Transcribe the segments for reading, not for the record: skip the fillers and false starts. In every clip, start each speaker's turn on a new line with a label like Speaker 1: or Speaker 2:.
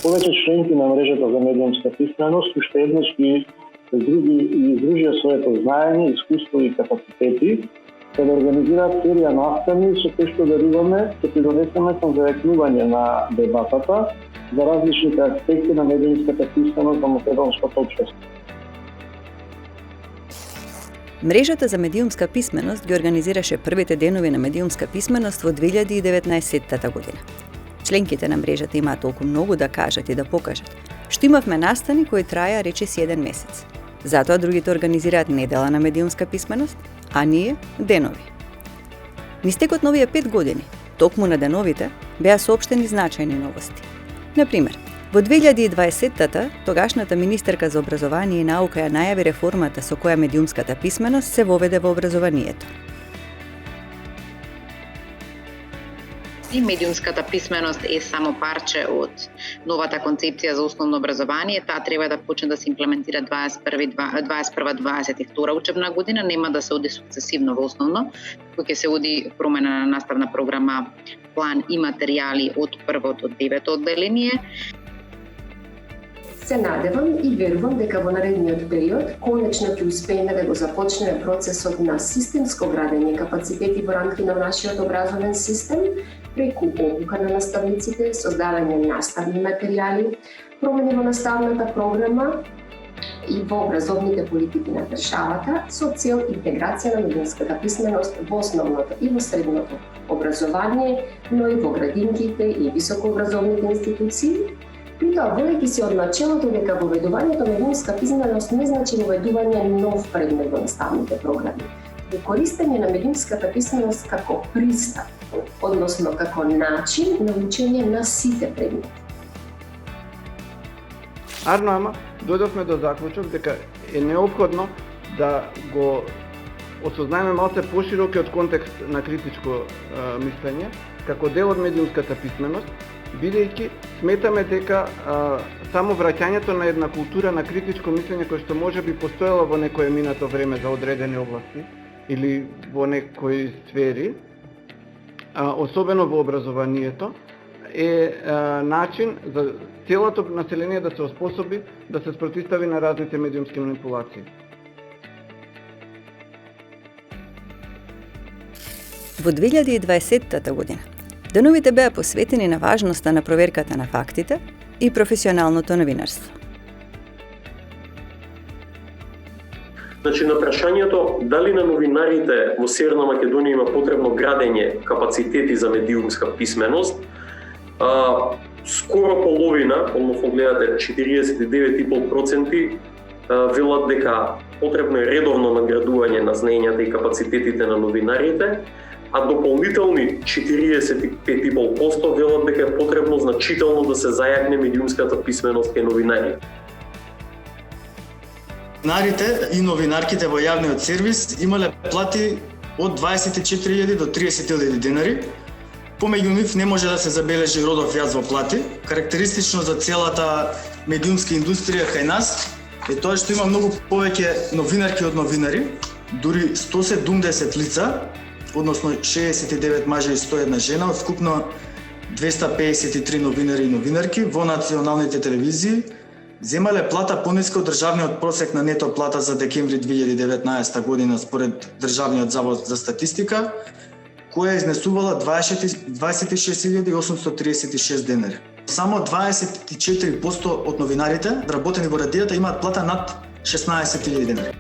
Speaker 1: повеќе членки на мрежата за медиумска писменост уште еднаш ги издружија своето знаење, искуство и капацитети, да организираат серија настани со кои што веруваме ќе придонесеме кон зајакнување на дебатата за различните аспекти на медиумската писменост во македонското општество.
Speaker 2: Мрежата за медиумска писменост ги организираше првите денови на медиумска писменост во 2019 година. Членките на мрежата имаат толку многу да кажат и да покажат, што имавме настани кои траја речиси 1 месец. Затоа другите организираат недела на медиумска писменост, а ние денови. Низ текот на овие 5 години, токму на деновите, беа соопштени значајни новости. Например, во 2020-та, тогашната министерка за образование и наука ја најави реформата со која медиумската писменост се воведе во образованието.
Speaker 3: И медиумската писменост е само парче од новата концепција за основно образование. Таа треба да почне да се имплементира 21-22 учебна година, нема да се оди сукцесивно во основно, кој ќе се оди промена на наставна програма, план и материјали од првото од 9-то одделение.
Speaker 4: Се надевам и верувам дека во наредниот период конечно ќе успееме да го започнеме процесот на системско градење капацитети во рамки на нашиот образовен систем, преку обука на наставниците, создавање наставни материјали, промени во наставната програма и во образовните политики на државата со цел интеграција на медиумската писменост во основното и во средното образование, но и во градинките и високообразовните институции. При тоа, водејќи се од начелото дека воведувањето на медиумска писменост не значи воведување нов предмет во наставните програми, во користење на медиумската писменост како пристап, односно како начин на учење на сите предмети.
Speaker 5: Арно, ама, дојдовме до заклучок дека е неопходно да го осознаеме малце поширокиот контекст на критичко мислење, како дел од медиумската писменост, бидејќи сметаме дека само враќањето на една култура на критичко мислење кој што може би постоела во некое минато време за одредени области или во некои сфери, особено во образованието, е начин за целото население да се оспособи да се спротистави на разните медиумски манипулации.
Speaker 2: Во 2020 година деновите беа посветени на важноста на проверката на фактите и професионалното новинарство.
Speaker 6: Значи, на прашањето дали на новинарите во Северна Македонија има потребно градење капацитети за медиумска писменост, скоро половина, односно гледате 49,5%, велат дека потребно е редовно наградување на знаењата и капацитетите на новинарите, а дополнителни 45,5% велат дека е потребно значително да се зајакне медиумската писменост кај новинарите.
Speaker 7: Новинарите и новинарките во јавниот сервис имале плати од 24.000 до 30.000 денари. Помеѓу нив не може да се забележи родов јаз во плати. Карактеристично за целата медиумска индустрија кај нас е тоа што има многу повеќе новинарки од новинари, дури 170 лица, односно 69 мажи и 101 жена, од вкупно 253 новинари и новинарки во националните телевизии, земале плата пониска од државниот просек на нето плата за декември 2019 година според Државниот завод за статистика, која изнесувала 26.836 денари. Само 24% од новинарите работени во радијата имаат плата над 16.000 денари.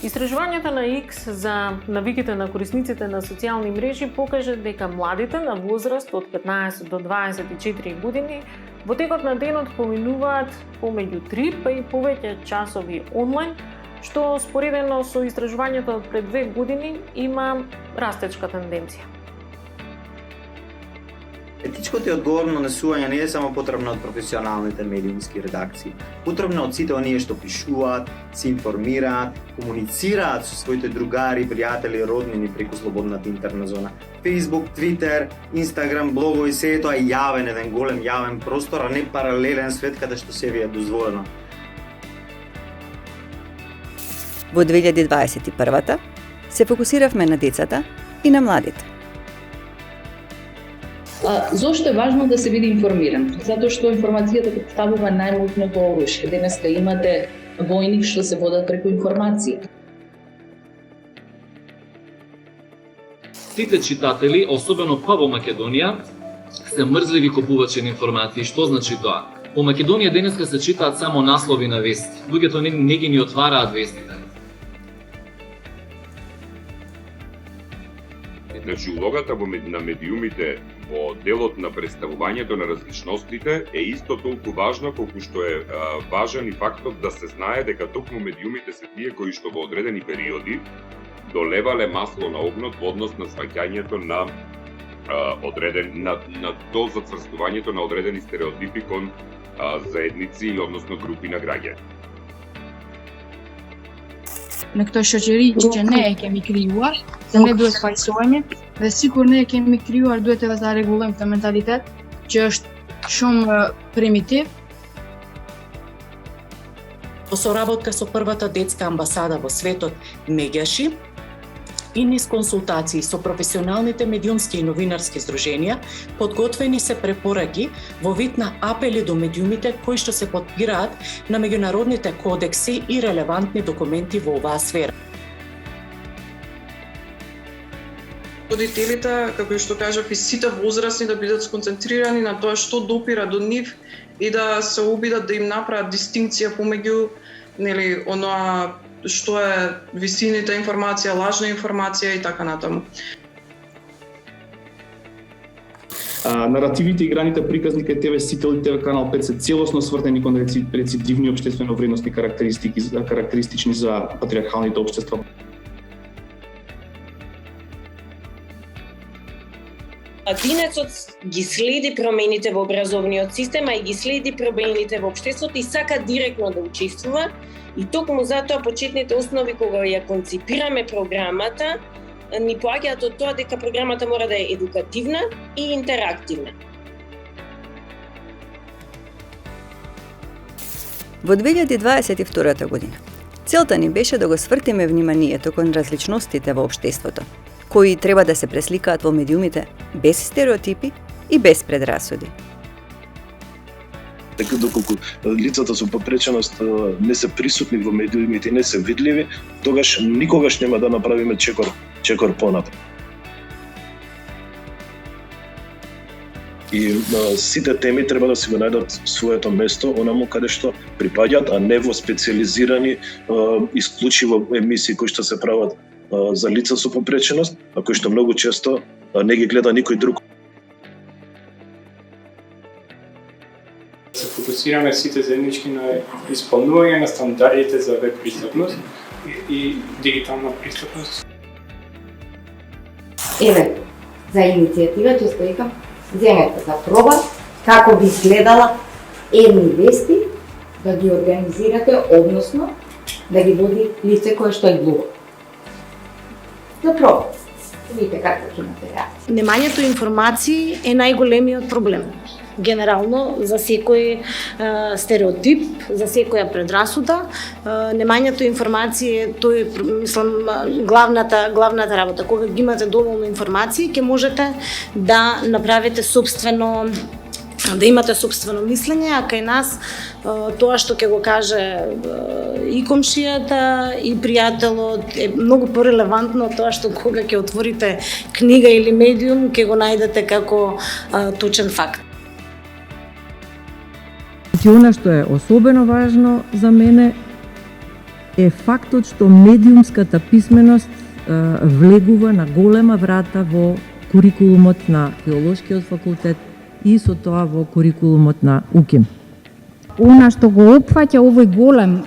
Speaker 8: Истражувањето на X за навиките на корисниците на социјални мрежи покажа дека младите на возраст од 15 до 24 години во текот на денот поминуваат помеѓу 3 па и повеќе часови онлайн, што споредено со истражувањето од пред 2 години има растечка тенденција.
Speaker 9: Етичкото и одговорно насување не е само потребно од професионалните медиумски редакции. Потребно од сите оние што пишуваат, се информираат, комуницираат со своите другари, пријатели, роднини преку слободната интерна зона. Facebook, Twitter, Instagram, блогови, се тоа е јавен, еден голем јавен простор, а не паралелен свет каде што се ви е дозволено.
Speaker 2: Во 2021-та се фокусиравме на децата и на младите.
Speaker 10: Зошто е важно да се биде информиран? Затоа што информацијата представува најмоćното оружје. Денеска имате војни што се водат преку информација.
Speaker 11: Сите читатели, особено па во Македонија, се мрзливи купувачи на информации. Што значи тоа? Во Македонија денеска се читаат само наслови на вести. Луѓето не ги ни отвараат вестите.
Speaker 12: Значи, улогата на медиумите во делот на представувањето на различностите е исто толку важна колку што е важен и фактот да се знае дека токму медиумите се тие кои што во одредени периоди долевале масло на огнот во однос на сваќањето на до зацврстувањето на одредени стереотипи кон заедници, односно групи на граѓани.
Speaker 13: Некој шоќери че не е ке ми кријуар, да не дуе спајсување, да сигурно е ке ми кријуар дуете да зарегулемте менталитет, че шум примитив.
Speaker 14: Во соработка со првата детска амбасада во светот Меѓаши и низ консултации со професионалните медиумски и новинарски здруженија, подготвени се препораки во вид на апели до медиумите кои што се подпираат на меѓународните кодекси и релевантни документи во оваа сфера.
Speaker 15: Родителите, како што кажав, и сите возрастни да бидат сконцентрирани на тоа што допира до нив и да се обидат да им направат дистинкција помеѓу оноа што е висината информација, лажна информација и така натаму.
Speaker 16: Наративите и играните приказни кај ТВ Сител и ТВ Канал 5 се целосно свртени кон рецидивни општествено вредностни карактеристични за патриархалните општества.
Speaker 17: Клинецот ги следи промените во образовниот систем, а и ги следи промените во општеството и сака директно да учествува. И токму затоа почетните основи кога ја конципираме програмата ни поаѓаат од тоа дека програмата мора да е едукативна и интерактивна.
Speaker 2: Во 2022 година целта ни беше да го свртиме вниманието кон различностите во општеството, кои треба да се пресликаат во медиумите без стереотипи и без предрасуди.
Speaker 18: Така доколку лицата со попреченост не се присутни во медиумите и не се видливи, тогаш никогаш нема да направиме чекор понапред. И сите теми треба да си го најдат своето место онаму каде што припаѓаат, а не во специализирани исклучиво емисии кои што се прават за лица со попреченост, а кои што многу често не ги гледа никој друг.
Speaker 19: Се фокусираме сите заеднички на исполнување на стандардите за веб пристапност и дигитална пристапност.
Speaker 20: Еве, за иницијатива ќе стоикам, земете за проба како би изгледала едни вести да ги организирате, односно да ги води лице кое што е глуво. За проба. Видите како ќе имате реакција.
Speaker 21: Немањето информации е најголемиот проблем. Генерално за секој стереотип, за секоја предрасуда, немањето информации тој мислам главната работа. Кога ги имате доволно информации, ќе можете да направите собствено, да имате собствено мислење, а кај нас тоа што ќе го каже и комшијата и пријателот е многу порелевантно од тоа што кога ќе отворите книга или медиум ќе го најдете како точен факт.
Speaker 22: Она што е особено важно за мене е фактот што медиумската писменост влегува на голема врата во курикулумот на Филолошкиот факултет и со тоа во курикулумот на УКИМ.
Speaker 23: Она што го опфаќа овој голем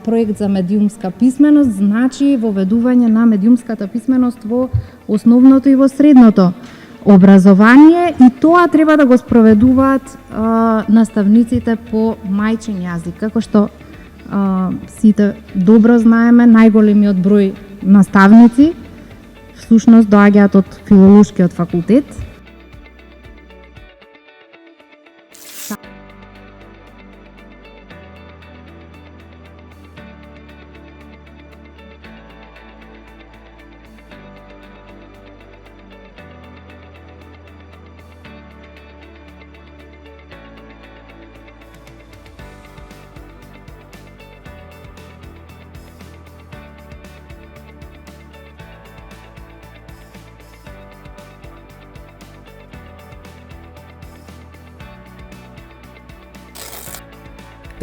Speaker 23: проект за медиумска писменост значи воведување на медиумската писменост во основното и во средното образование и тоа треба да го спроведуваат наставниците по мајчин јазик. Како што сите добро знаеме, најголемиот број наставници всушност доаѓаат од Филолошкиот факултет.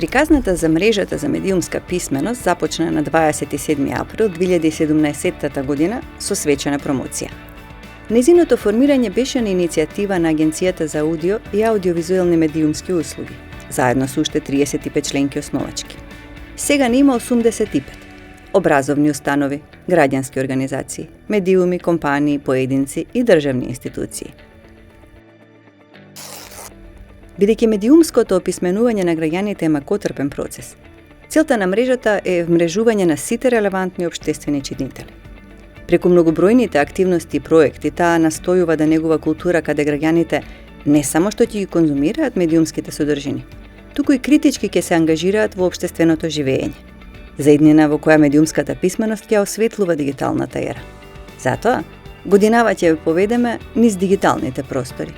Speaker 2: Приказната за мрежата за медиумска писменост започна на 27 април 2017 година со свечена промоција. Незиното формирање беше на иницијатива на Агенцијата за аудио и аудиовизуелни медиумски услуги, заедно со уште 35 членки основачки. Сега не има 85. Образовни установи, граѓански организации, медиуми, компании, поединци и државни институции. Бидејќи медиумското описменување на граѓаните е макотрпен процес, целта на мрежата е вмрежување на сите релевантни општествени чинители. Преку многобројните активности и проекти, таа настојува да негува култура каде граѓаните не само што ќе ги конзумираат медиумските содржини, туку и критички ќе се ангажираат во општественото живење. Заеднина во која медиумската писменост ќе осветлува дигиталната ера. Затоа, годинава ќе ве поведеме низ дигиталните простори,